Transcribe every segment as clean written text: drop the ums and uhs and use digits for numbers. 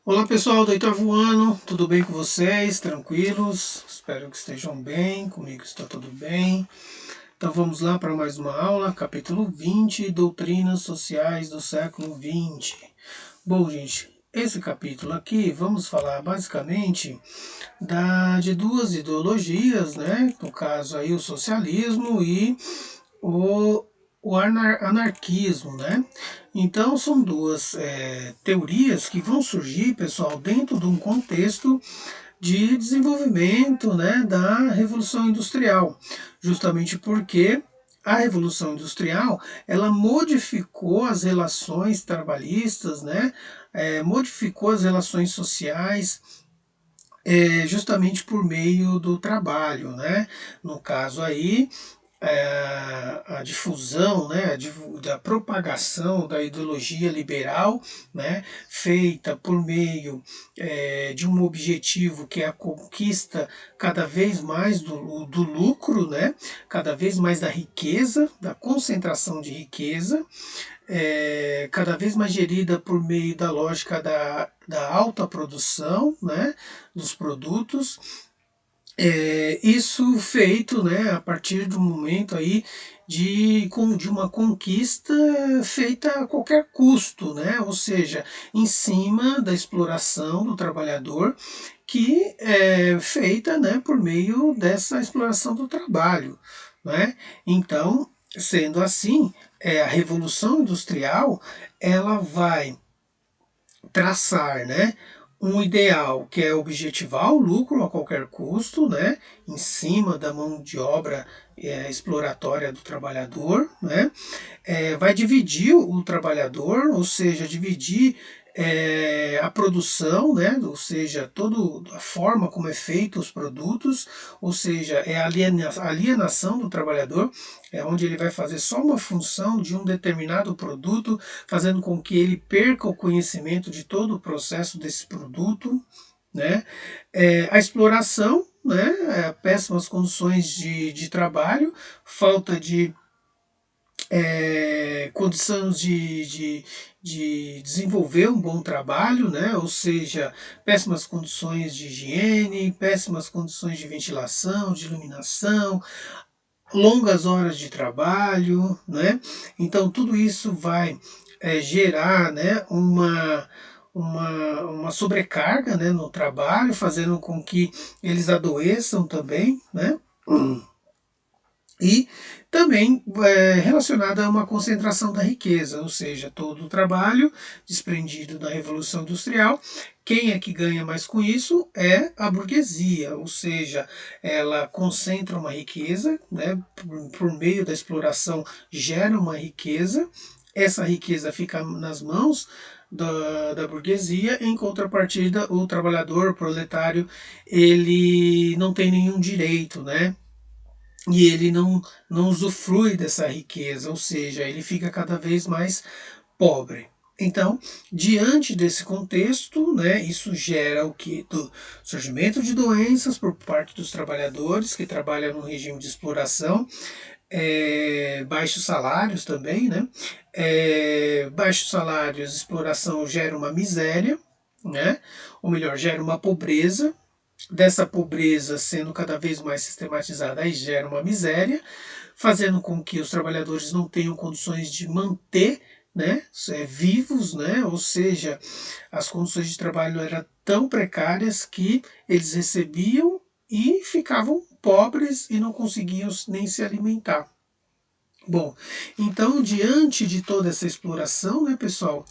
Olá pessoal do Heitor Voando, tudo bem com vocês? Tranquilos? Espero que estejam bem, comigo está tudo bem. Então vamos lá para mais uma aula, capítulo 20, Doutrinas Sociais do século XX. Bom gente, esse capítulo aqui vamos falar basicamente de duas ideologias, né? No caso aí o socialismo e o, o anarquismo, né? Então são duas teorias que vão surgir, pessoal, dentro de um contexto de desenvolvimento, né, da Revolução Industrial, justamente porque a Revolução Industrial ela modificou as relações trabalhistas, né, modificou as relações sociais, justamente por meio do trabalho, né? No caso aí, a difusão, né, da propagação da ideologia liberal, né, feita por meio de um objetivo que é a conquista cada vez mais do lucro, né, cada vez mais da riqueza, da concentração de riqueza, cada vez mais gerida por meio da lógica da alta produção, né, dos produtos, isso feito, né, a partir do momento aí de uma conquista feita a qualquer custo, né, ou seja, em cima da exploração do trabalhador, que é feita, né, por meio dessa exploração do trabalho, né? Então, sendo assim, a revolução industrial ela vai traçar, né, um ideal que é objetivar o lucro a qualquer custo, né, em cima da mão de obra exploratória do trabalhador, né, vai dividir o trabalhador, ou seja, dividir a produção, né, ou seja, toda a forma como é feito os produtos, ou seja, é a alienação do trabalhador, é onde ele vai fazer só uma função de um determinado produto, fazendo com que ele perca o conhecimento de todo o processo desse produto, né? A exploração, né? Péssimas condições de trabalho, falta de condições de desenvolver um bom trabalho, né? Ou seja, péssimas condições de higiene, péssimas condições de ventilação, de iluminação, longas horas de trabalho, né? Então tudo isso vai gerar, né, uma sobrecarga, né, no trabalho, fazendo com que eles adoeçam também, né? E também relacionada a uma concentração da riqueza, ou seja, todo o trabalho desprendido da Revolução Industrial, quem é que ganha mais com isso é a burguesia, ou seja, ela concentra uma riqueza, né, por meio da exploração gera uma riqueza, essa riqueza fica nas mãos da burguesia, em contrapartida o trabalhador o proletário ele não tem nenhum direito, né? E ele não usufrui dessa riqueza, ou seja, ele fica cada vez mais pobre. Então, diante desse contexto, né, isso gera o que? Do surgimento de doenças por parte dos trabalhadores que trabalham no regime de exploração, baixos salários também, né? Baixos salários, exploração gera uma miséria, né? Ou melhor, gera uma pobreza, dessa pobreza sendo cada vez mais sistematizada, aí gera uma miséria, fazendo com que os trabalhadores não tenham condições de manter, né, vivos, né, ou seja, as condições de trabalho eram tão precárias que eles recebiam e ficavam pobres e não conseguiam nem se alimentar. Bom, então diante de toda essa exploração, né, pessoal,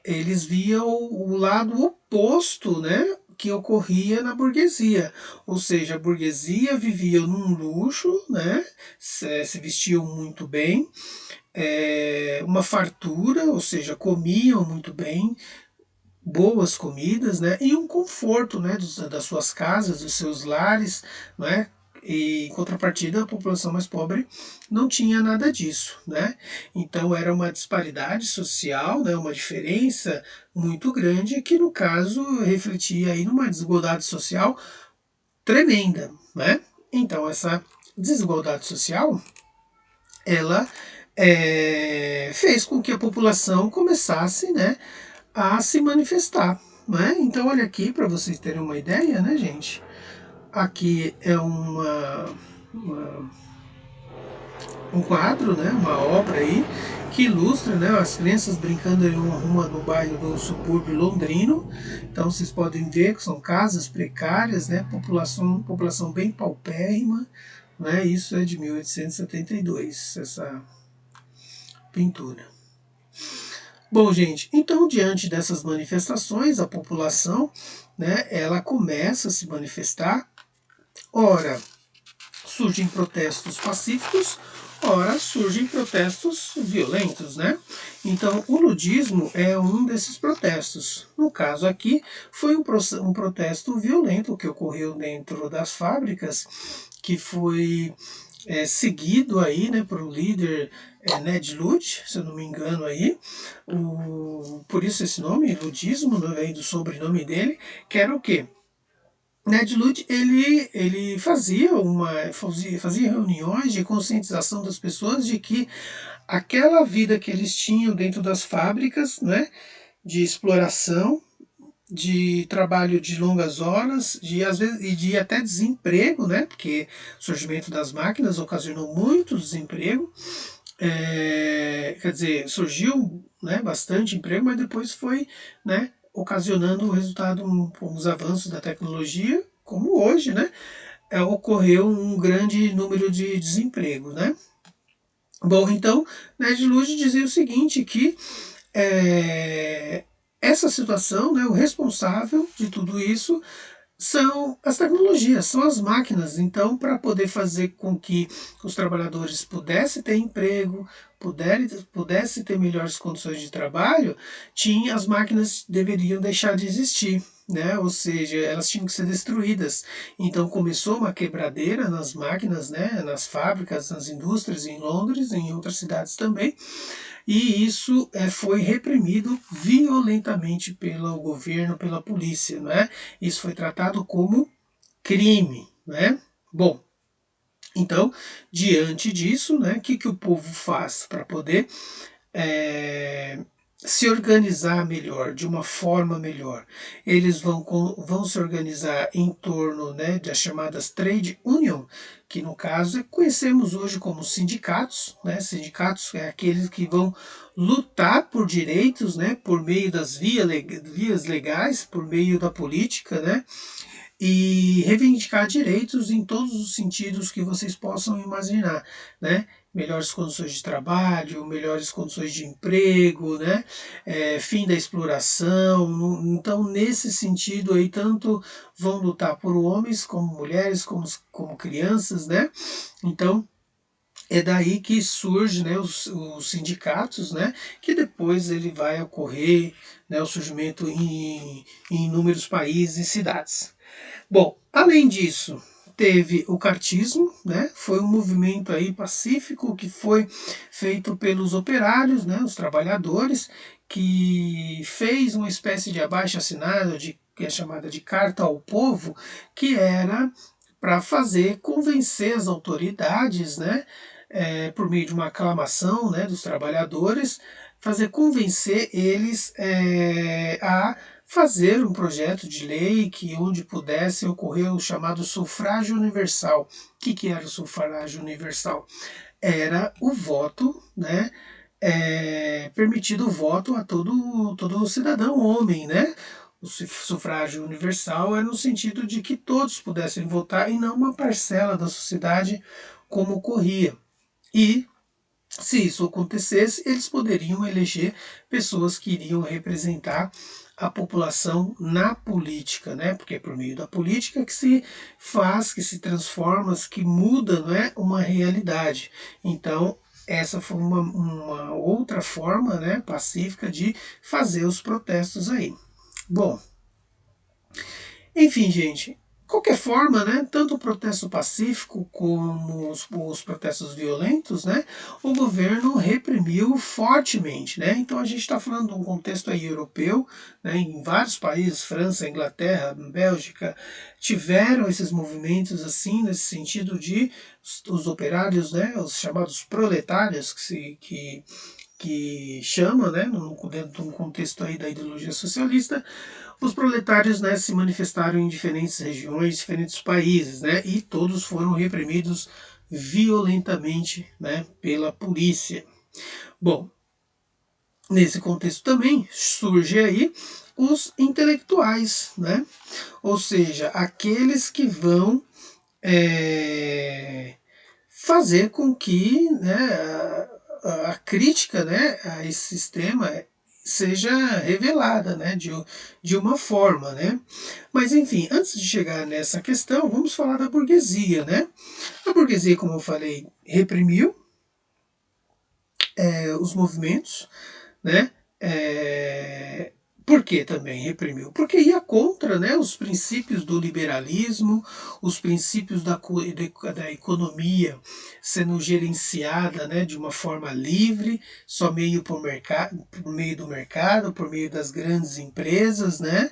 eles viam o lado oposto, né, que ocorria na burguesia, ou seja, a burguesia vivia num luxo, né, se vestiam muito bem, uma fartura, ou seja, comiam muito bem, boas comidas, né, e um conforto, né, das suas casas, dos seus lares, né, e em contrapartida a população mais pobre não tinha nada disso, né? Então era uma disparidade social, né, uma diferença muito grande que no caso refletia aí numa desigualdade social tremenda, né? Então essa desigualdade social ela fez com que a população começasse, né, a se manifestar. né? Então olha aqui para vocês terem uma ideia, né, gente? Aqui é um quadro, né, uma obra aí que ilustra, né, as crianças brincando em uma rua no bairro do subúrbio londrino. Então vocês podem ver que são casas precárias, né, população bem paupérrima, né? Isso é de 1872, essa pintura. Bom, gente, então diante dessas manifestações, a população, né, ela começa a se manifestar. Ora, surgem protestos pacíficos, ora surgem protestos violentos, né? Então, o ludismo é um desses protestos. No caso aqui, foi um protesto violento que ocorreu dentro das fábricas, que foi seguido aí, né, por um líder, Ned Ludd, se eu não me engano aí, por isso esse nome, ludismo, vem do sobrenome dele, que era o quê? Ned Ludd ele fazia reuniões de conscientização das pessoas de que aquela vida que eles tinham dentro das fábricas, né, de exploração, de trabalho de longas horas, de às vezes e de até desemprego, né, porque o surgimento das máquinas ocasionou muito desemprego. Quer dizer, surgiu, né, bastante emprego, mas depois foi, né, ocasionando o resultado com os avanços da tecnologia, como hoje, né, ocorreu um grande número de desemprego, né. Bom, então, Ned Ludd dizia o seguinte, que essa situação, né, o responsável de tudo isso são as tecnologias, são as máquinas. Então, para poder fazer com que os trabalhadores pudessem ter emprego, pudessem ter melhores condições de trabalho, as máquinas deveriam deixar de existir. Né? Ou seja, elas tinham que ser destruídas. Então começou uma quebradeira nas máquinas, né? Nas fábricas, nas indústrias em Londres, em outras cidades também, e isso foi reprimido violentamente pelo governo, pela polícia, não é? Isso foi tratado como crime, né? Bom, então, diante disso, né, que o povo faz para poder se organizar melhor, de uma forma melhor? Eles vão se organizar em torno, né, das chamadas trade union, que no caso conhecemos hoje como sindicatos, né? Sindicatos é aqueles que vão lutar por direitos, né, por meio das vias legais, por meio da política, né, e reivindicar direitos em todos os sentidos que vocês possam imaginar, né? Melhores condições de trabalho, melhores condições de emprego, né? Fim da exploração. Então, nesse sentido aí, tanto vão lutar por homens como mulheres, como crianças, né? Então, é daí que surge, né, os sindicatos, né, que depois ele vai ocorrer, né, o surgimento em inúmeros países e cidades. Bom, além disso, teve o cartismo, né? Foi um movimento aí pacífico que foi feito pelos operários, né? Os trabalhadores, que fez uma espécie de abaixo-assinado, que é chamada de Carta ao Povo, que era para fazer convencer as autoridades, né? Por meio de uma aclamação, né, dos trabalhadores, fazer convencer eles a fazer um projeto de lei que onde pudesse ocorrer o chamado sufrágio universal. O que era o sufrágio universal? Era o voto, né? Permitido o voto a todo cidadão homem, né? O sufrágio universal é no sentido de que todos pudessem votar e não uma parcela da sociedade como ocorria. E se isso acontecesse, eles poderiam eleger pessoas que iriam representar a população na política, né? Porque é por meio da política que se faz, que se transforma, que muda, não é, uma realidade. Então, essa foi uma outra forma, né, pacífica de fazer os protestos aí. Bom, enfim, gente, qualquer forma, né, tanto o protesto pacífico como os protestos violentos, né, o governo reprimiu fortemente, né. Então a gente está falando de um contexto aí europeu, né, em vários países, França, Inglaterra, Bélgica, tiveram esses movimentos assim nesse sentido de os operários, né, os chamados proletários que que chama, né, dentro de um contexto aí da ideologia socialista, os proletários, né, se manifestaram em diferentes regiões, diferentes países, né, e todos foram reprimidos violentamente, né, pela polícia. Bom, nesse contexto também surge aí os intelectuais, né, ou seja, aqueles que vão fazer com que, né, a crítica, né, a esse sistema seja revelada, né, de uma forma, né. Mas enfim, antes de chegar nessa questão, vamos falar da burguesia, né. A burguesia, como eu falei, reprimiu os movimentos, né. Por que também reprimiu? Porque ia contra, né, os princípios do liberalismo, os princípios da economia sendo gerenciada, né, de uma forma livre, só meio por meio do mercado, por meio das grandes empresas, né,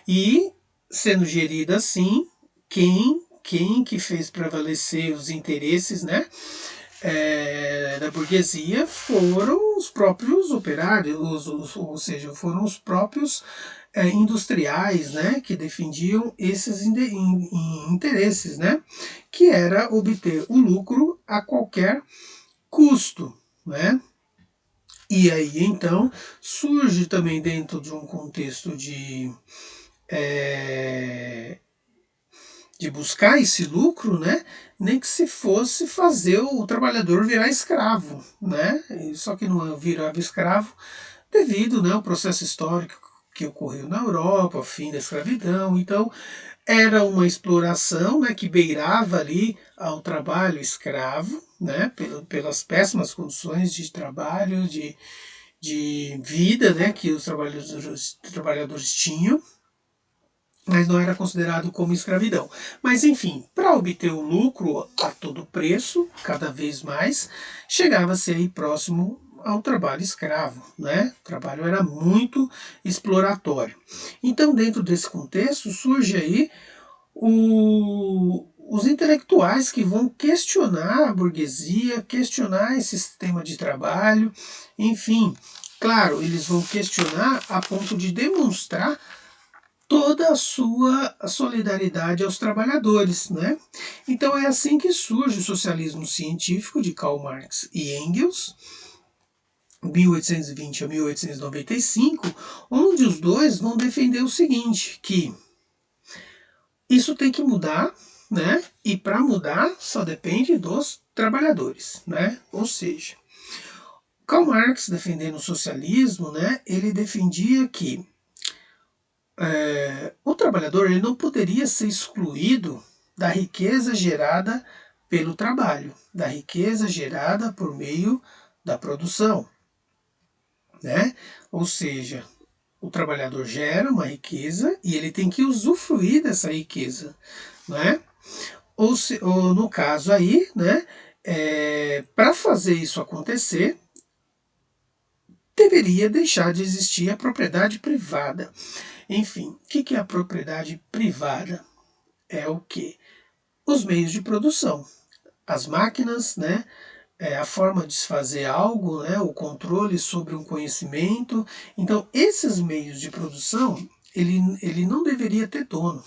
e sendo gerida assim, quem que fez prevalecer os interesses, né, da burguesia foram os próprios operários, ou seja, foram os próprios industriais, né, que defendiam esses interesses, né, que era obter o lucro a qualquer custo, né. E aí então surge também dentro de um contexto de buscar esse lucro, né? Nem que se fosse fazer o trabalhador virar escravo, né? Só que não virava escravo devido, né, ao processo histórico que ocorreu na Europa, o fim da escravidão. Então era uma exploração, né, que beirava ali ao trabalho escravo, né, pelas péssimas condições de trabalho, de vida, né, que os trabalhadores tinham, mas não era considerado como escravidão. Mas enfim, para obter o lucro a todo preço, cada vez mais, chegava-se aí próximo ao trabalho escravo, né? O trabalho era muito exploratório. Então, dentro desse contexto, surge aí os intelectuais que vão questionar a burguesia, questionar esse sistema de trabalho, enfim, claro, eles vão questionar a ponto de demonstrar toda a sua solidariedade aos trabalhadores, né? Então é assim que surge o socialismo científico de Karl Marx e Engels, 1820 a 1895, onde os dois vão defender o seguinte, que isso tem que mudar, né? E para mudar só depende dos trabalhadores, né? Ou seja, Karl Marx, defendendo o socialismo, né? Ele defendia que o trabalhador ele não poderia ser excluído da riqueza gerada pelo trabalho, da riqueza gerada por meio da produção, né? Ou seja, o trabalhador gera uma riqueza e ele tem que usufruir dessa riqueza, né? Ou no caso aí, né? Para fazer isso acontecer, deveria deixar de existir a propriedade privada. Enfim, o que é a propriedade privada? É o que? Os meios de produção, as máquinas, né? A forma de se fazer algo, né? O controle sobre um conhecimento. Então, esses meios de produção, ele não deveria ter dono.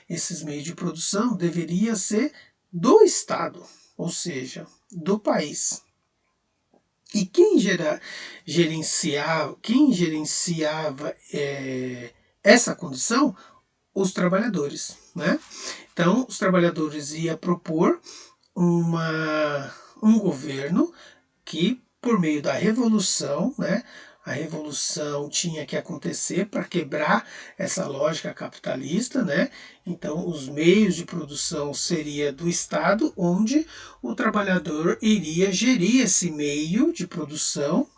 Esses meios de produção deveria ser do Estado, ou seja, do país. E quem gerenciava essa condição? Os trabalhadores, né? Então, os trabalhadores iam propor um governo que, por meio da revolução, né, a revolução tinha que acontecer para quebrar essa lógica capitalista, né? Então, os meios de produção seria do Estado, onde o trabalhador iria gerir esse meio de produção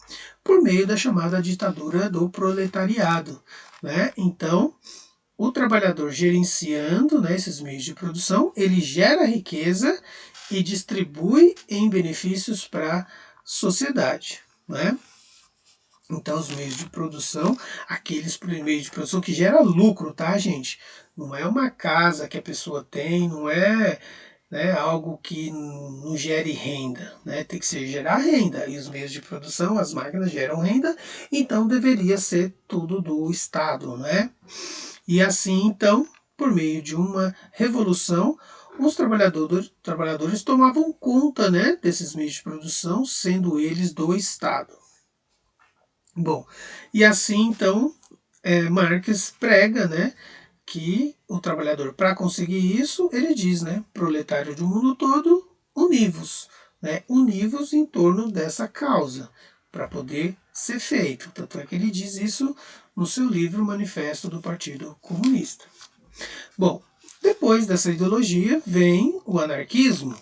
por meio da chamada ditadura do proletariado, né? Então, o trabalhador gerenciando, né, esses meios de produção, ele gera riqueza e distribui em benefícios para a sociedade, né? Então, os meios de produção, aqueles meios de produção que gera lucro, tá, gente? Não é uma casa que a pessoa tem, não é, né, algo que não gere renda, né, tem que ser gerar renda, e os meios de produção, as máquinas geram renda, então deveria ser tudo do Estado, né? E assim, então, por meio de uma revolução, os trabalhadores tomavam conta, né, desses meios de produção, sendo eles do Estado. Bom, e assim, então, Marx prega, né, que o trabalhador, para conseguir isso, ele diz, né, proletário do mundo todo, univos, né, univos em torno dessa causa, para poder ser feito. Tanto é que ele diz isso no seu livro Manifesto do Partido Comunista. Bom, depois dessa ideologia vem o anarquismo.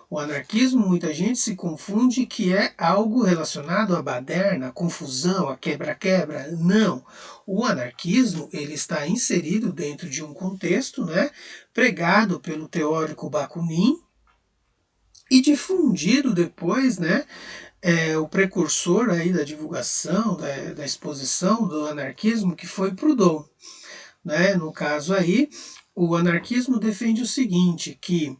O anarquismo, muita gente se confunde que é algo relacionado à baderna, à confusão, à quebra-quebra. Não. O anarquismo ele está inserido dentro de um contexto, né, pregado pelo teórico Bakunin e difundido depois, né, o precursor aí da divulgação, da exposição do anarquismo, que foi Proudhon. Né? No caso aí, o anarquismo defende o seguinte, que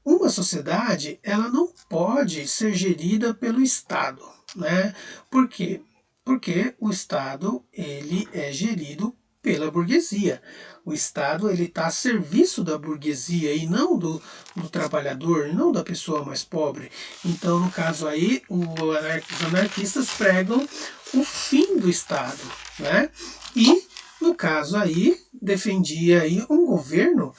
uma sociedade ela não pode ser gerida pelo Estado, né? Por quê? Porque o Estado ele é gerido pela burguesia. O Estado ele está a serviço da burguesia e não do trabalhador, e não da pessoa mais pobre. Então, no caso aí, os anarquistas pregam o fim do Estado, né? E no caso aí defendia aí um governo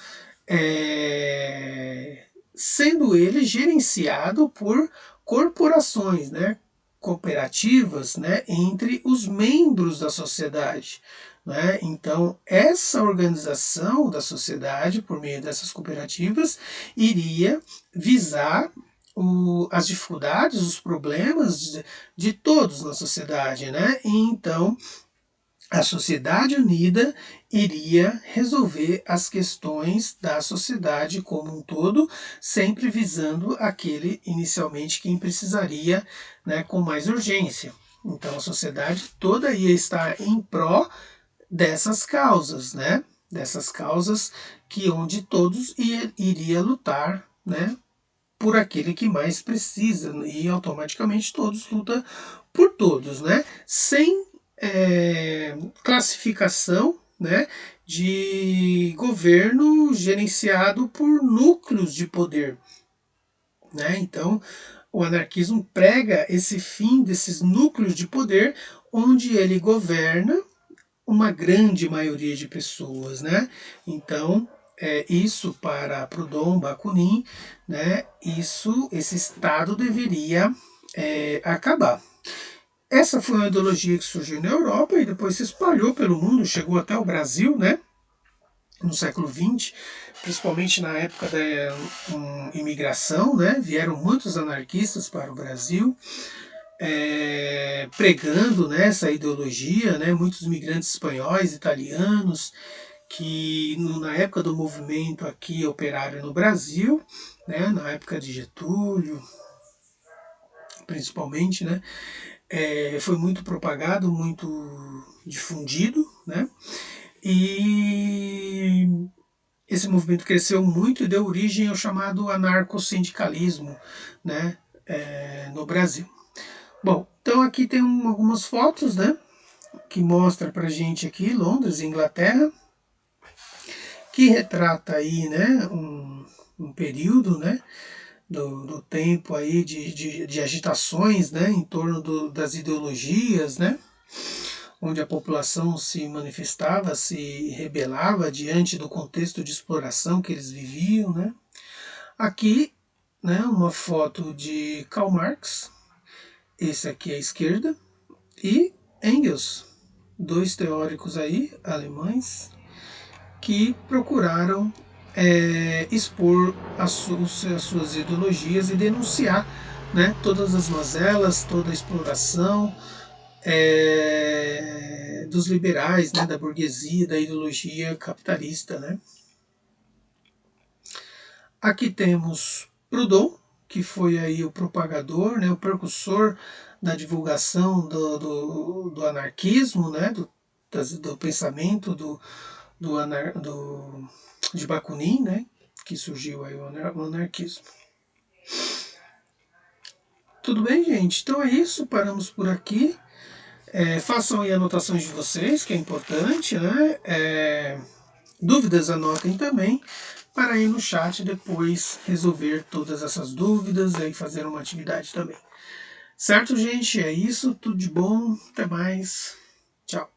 sendo ele gerenciado por corporações, né, cooperativas, né, entre os membros da sociedade. Né? Então, essa organização da sociedade, por meio dessas cooperativas, iria visar as dificuldades, os problemas de todos na sociedade. Né? E então, a sociedade unida iria resolver as questões da sociedade como um todo, sempre visando aquele inicialmente quem precisaria, né, com mais urgência. Então a sociedade toda ia estar em pró dessas causas, né? Dessas causas que onde todos iria lutar, né, por aquele que mais precisa e automaticamente todos lutam por todos, né? Sem classificação, né, de governo gerenciado por núcleos de poder. Né? Então, o anarquismo prega esse fim desses núcleos de poder, onde ele governa uma grande maioria de pessoas. Né? Então, isso para Proudhon, Bakunin, né, esse Estado deveria acabar. Essa foi uma ideologia que surgiu na Europa e depois se espalhou pelo mundo, chegou até o Brasil, né? No século XX, principalmente na época da imigração, né? Vieram muitos anarquistas para o Brasil, pregando, né, essa ideologia, né? Muitos imigrantes espanhóis, italianos, que na época do movimento aqui operário no Brasil, né? Na época de Getúlio, principalmente, né? Foi muito propagado, muito difundido, né? E esse movimento cresceu muito e deu origem ao chamado anarcossindicalismo, né? No Brasil. Bom, então aqui tem algumas fotos, né? Que mostra pra gente aqui Londres, Inglaterra, que retrata aí, né? Um período, né? Do tempo aí de agitações, né, em torno das ideologias, né, onde a população se manifestava, se rebelava diante do contexto de exploração que eles viviam. Né. Aqui, né, uma foto de Karl Marx, esse aqui à esquerda, e Engels, dois teóricos aí, alemães, que procuraram expor as suas ideologias e denunciar, né, todas as mazelas, toda a exploração dos liberais, né, da burguesia, da ideologia capitalista. Né. Aqui temos Proudhon, que foi aí o propagador, né, o precursor da divulgação do anarquismo, né, do pensamento de Bakunin, né, que surgiu aí o anarquismo. Tudo bem, gente? Então é isso, paramos por aqui. Façam aí anotações de vocês, que é importante, né? Dúvidas anotem também, para ir no chat depois resolver todas essas dúvidas e fazer uma atividade também. Certo, gente? É isso, tudo de bom, até mais, tchau.